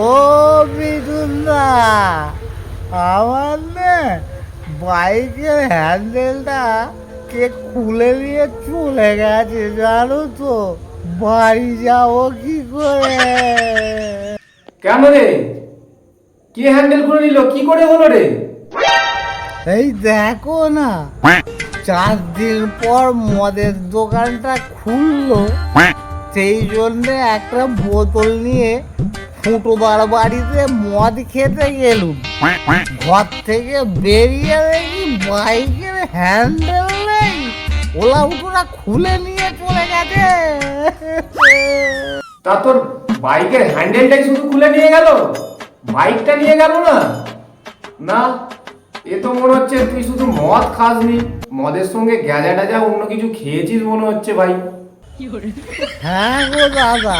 ও বিদুন্দা, আমার না বাইকের হ্যান্ডেলটা কে খুলে নিয়ে চলে গেছে জানো তো, বাড়ি যাবো কি করে? কেন রে? কে হ্যান্ডেল করে নিল? কি করে হলো রে? এই দেখো না, 4 দিন পর মদের দোকানটা খুললো, সেই জন্যে একটা বোতল নিয়ে ফুটোবার বাড়িতে মদ খেতে গেলুম। ঘর থেকে বেরিয়ে দেখি বাইকের হ্যান্ডেল নেই, ওলা উঠোটা খুলে নিয়ে চলে গেছে। তা তোর বাইকের হ্যান্ডেলটাই শুধু খুলে নিয়ে গেল, বাইকটা নিয়ে গেল না? না, এ তো মনে হচ্ছে তুই শুধু মদ খাসনি, মদের সঙ্গে গ্যাজা ট্যাজা অন্য কিছু খেয়েছিস মনে হচ্ছে ভাই। হ্যাঁ গো দাদা,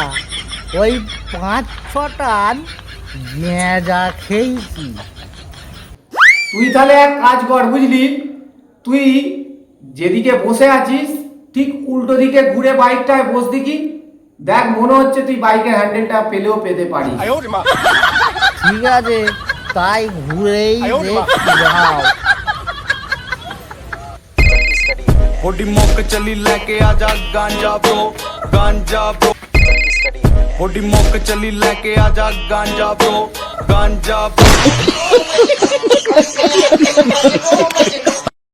ওই 5-6টা গেঁজা খেয়েছি। তুই তাহলে এক কাজ কর বুঝলি, তুই যেদিকে বসে আছিস ঠিক উল্টো দিকে ঘুরে বাইকটায় বস দেখি, দেখ মনে হচ্ছে তুই বাইকের হ্যান্ডেলটা পেলেও পেতে পারিস। ঠিক আছে, তাই ঘুরেই দেখছি। যাও। होडी मोक चली लेके आजा गांजा ब्रो, गांजा ब्रो। होडी मोक चली लेके आजा गांजा ब्रो, गांजा ब्रो।